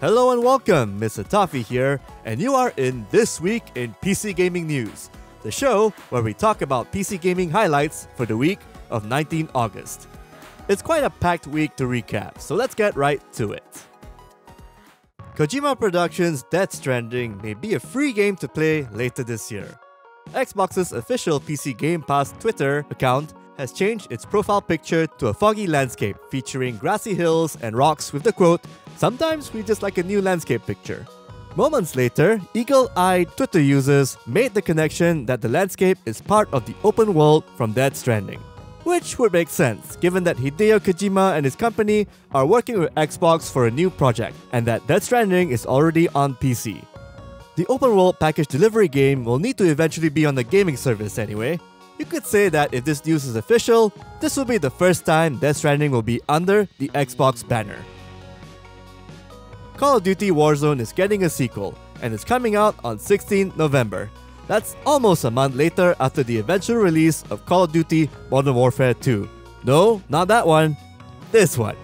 Hello and welcome, Mr. Toffee here, and you are in This Week in PC Gaming News, the show where we talk about PC gaming highlights for the week of 19 August. It's quite a packed week to recap, so let's get right to it. Kojima Productions' Death Stranding may be a free game to play later this year. Xbox's official PC Game Pass Twitter account has changed its profile picture to a foggy landscape featuring grassy hills and rocks with the quote, "Sometimes we just like a new landscape picture." Moments later, eagle-eyed Twitter users made the connection that the landscape is part of the open world from Death Stranding. Which would make sense, given that Hideo Kojima and his company are working with Xbox for a new project, and that Death Stranding is already on PC. The open world package delivery game will need to eventually be on the gaming service anyway. You could say that if this news is official, this will be the first time Death Stranding will be under the Xbox banner. Call of Duty Warzone is getting a sequel, and it's coming out on 16 November. That's almost a month later after the eventual release of Call of Duty Modern Warfare 2. No, not that one. This one.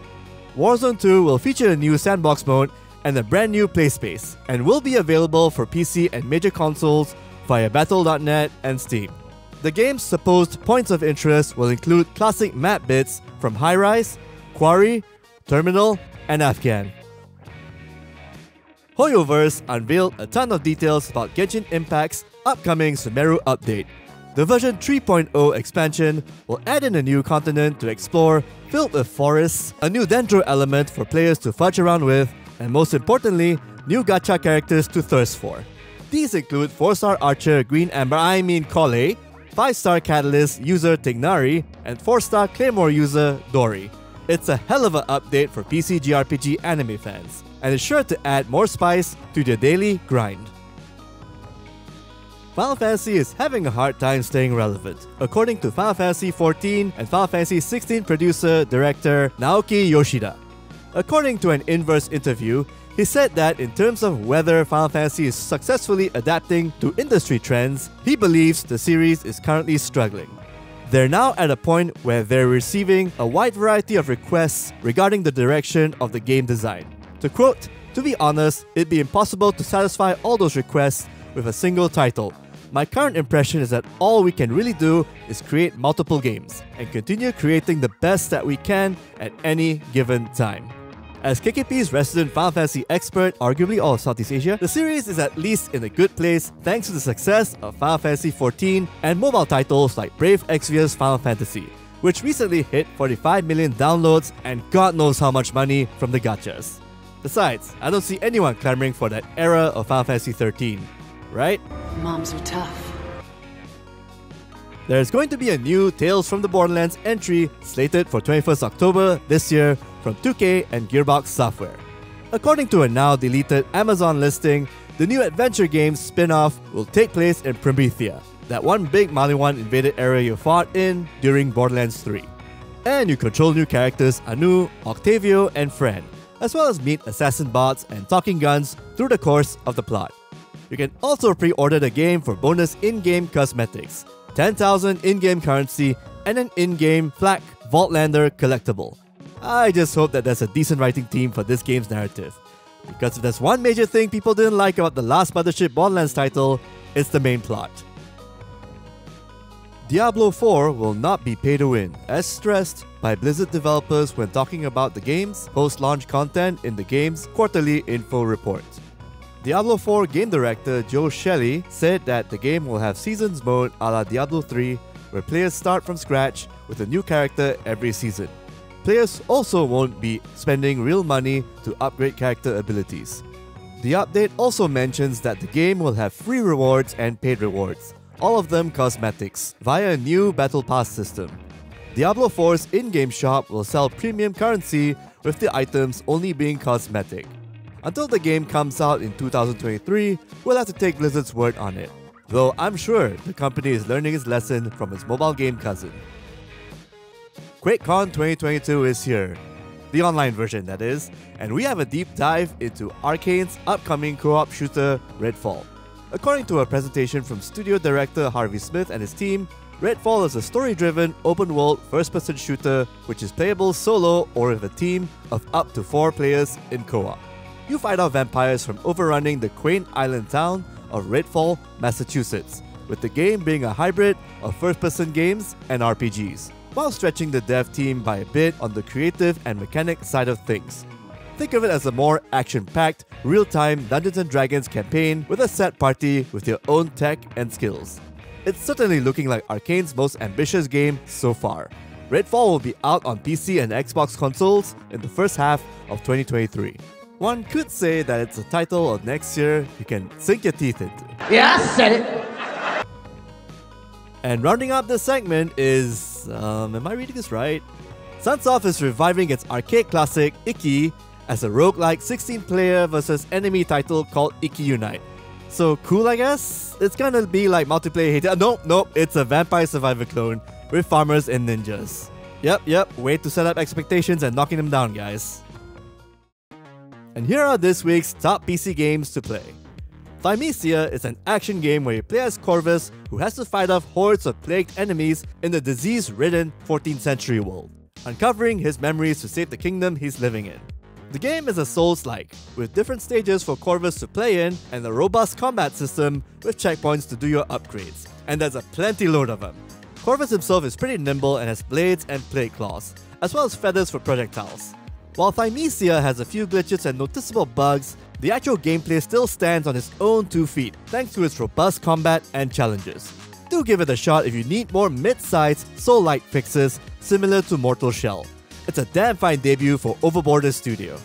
Warzone 2 will feature a new sandbox mode and a brand new play space, and will be available for PC and major consoles via Battle.net and Steam. The game's supposed points of interest will include classic map bits from High Rise, Quarry, Terminal, and Afghan. Hoyoverse unveiled a ton of details about Genshin Impact's upcoming Sumeru update. The version 3.0 expansion will add in a new continent to explore, filled with forests, a new dendro element for players to fudge around with, and most importantly, new gacha characters to thirst for. These include 4-star archer Kole, 5-star catalyst user Tignari, and 4-star claymore user Dori. It's a hell of an update for PC JRPG anime fans, and is sure to add more spice to their daily grind. Final Fantasy is having a hard time staying relevant, according to Final Fantasy XIV and Final Fantasy XVI producer-director Naoki Yoshida. According to an Inverse interview, he said that in terms of whether Final Fantasy is successfully adapting to industry trends, he believes the series is currently struggling. They're now at a point where they're receiving a wide variety of requests regarding the direction of the game design. To quote, "To be honest, it'd be impossible to satisfy all those requests with a single title. My current impression is that all we can really do is create multiple games and continue creating the best that we can at any given time." As KKP's resident Final Fantasy expert, arguably all of Southeast Asia, the series is at least in a good place thanks to the success of Final Fantasy XIV and mobile titles like Brave Exvius Final Fantasy, which recently hit 45 million downloads and God knows how much money from the gachas. Besides, I don't see anyone clamoring for that era of Final Fantasy XIII, right? Moms are tough. There's going to be a new Tales from the Borderlands entry slated for 21st October this year from 2K and Gearbox Software. According to a now deleted Amazon listing, the new adventure game's spin-off will take place in Promethea, that one big Maliwan invaded area you fought in during Borderlands 3. And you control new characters Anu, Octavio, and Fran, as well as meet assassin bots and talking guns through the course of the plot. You can also pre-order the game for bonus in-game cosmetics, 10,000 in-game currency, and an in-game Flak Vaultlander collectible. I just hope that there's a decent writing team for this game's narrative, because if there's one major thing people didn't like about the last Mothership Borderlands title, it's the main plot. Diablo 4 will not be pay to win, as stressed by Blizzard developers when talking about the game's post-launch content in the game's quarterly info report. Diablo 4 game director Joe Shelley said that the game will have seasons mode a la Diablo 3, where players start from scratch with a new character every season. Players also won't be spending real money to upgrade character abilities. The update also mentions that the game will have free rewards and paid rewards, all of them cosmetics, via a new Battle Pass system. Diablo 4's in-game shop will sell premium currency, with the items only being cosmetic. Until the game comes out in 2023, we'll have to take Blizzard's word on it, though I'm sure the company is learning its lesson from its mobile game cousin. QuakeCon 2022 is here, the online version that is, and we have a deep dive into Arcane's upcoming co-op shooter Redfall. According to a presentation from studio director Harvey Smith and his team, Redfall is a story-driven, open-world, first-person shooter which is playable solo or with a team of up to 4 players in co-op. you fight off vampires from overrunning the quaint island town of Redfall, Massachusetts, with the game being a hybrid of first-person games and RPGs, while stretching the dev team by a bit on the creative and mechanic side of things. Think of it as a more action-packed, real-time Dungeons & Dragons campaign with a set party with your own tech and skills. It's certainly looking like Arcane's most ambitious game so far. Redfall will be out on PC and Xbox consoles in the first half of 2023. One could say that it's a title of next year you can sink your teeth into. Yeah, I said it! And rounding up this segment is... am I reading this right? Sunsoft is reviving its arcade classic, Iki, as a roguelike 16-player versus enemy title called Iki Unite. So cool, I guess? It's gonna be like multiplayer hater. Nope, it's a Vampire Survivor clone with farmers and ninjas. Yep, way to set up expectations and knocking them down, guys. And here are this week's top PC games to play. Thymesia is an action game where you play as Corvus, who has to fight off hordes of plagued enemies in the disease-ridden 14th century world, uncovering his memories to save the kingdom he's living in. The game is a Souls-like, with different stages for Corvus to play in and a robust combat system with checkpoints to do your upgrades, and there's a plenty load of them. Corvus himself is pretty nimble and has blades and plague claws, as well as feathers for projectiles. While Thymesia has a few glitches and noticeable bugs, the actual gameplay still stands on its own 2 feet thanks to its robust combat and challenges. Do give it a shot if you need more mid-sized, Soul-like fixes similar to Mortal Shell. It's a damn fine debut for Overboarder Studio.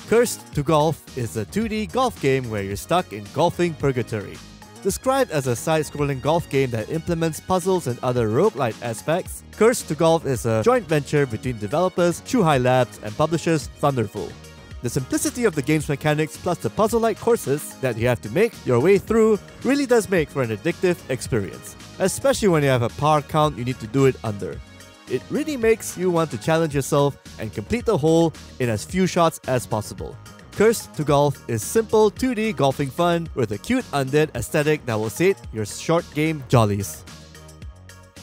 Cursed to Golf is a 2D golf game where you're stuck in golfing purgatory. Described as a side-scrolling golf game that implements puzzles and other roguelike aspects, Cursed to Golf is a joint venture between developers Chuhai Labs and publishers Thunderful. The simplicity of the game's mechanics plus the puzzle-like courses that you have to make your way through really does make for an addictive experience, especially when you have a par count you need to do it under. It really makes you want to challenge yourself and complete the hole in as few shots as possible. Cursed to Golf is simple 2D golfing fun with a cute undead aesthetic that will sate your short game jollies.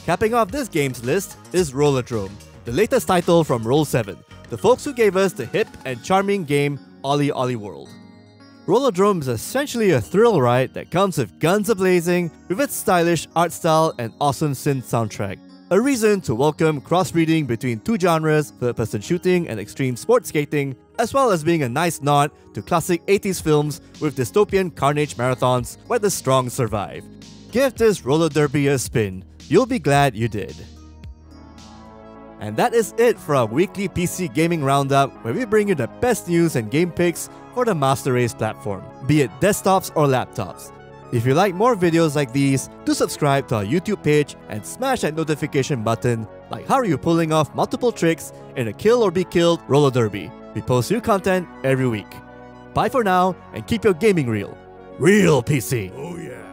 Capping off this game's list is Rollerdrome, the latest title from Roll7, the folks who gave us the hip and charming game Ollie Ollie World. Rollerdrome is essentially a thrill ride that comes with guns a-blazing with its stylish art style and awesome synth soundtrack. A reason to welcome crossbreeding between 2 genres, third-person shooting and extreme sports skating, as well as being a nice nod to classic 80s films with dystopian carnage marathons where the strong survive. Give this roller derby a spin. You'll be glad you did. And that is it for our weekly PC gaming roundup, where we bring you the best news and game picks for the Master Race platform, be it desktops or laptops. If you like more videos like these, do subscribe to our YouTube page and smash that notification button, like how are you pulling off multiple tricks in a kill or be killed roller derby. We post new content every week. Bye for now, and keep your gaming real. Real PC! Oh yeah!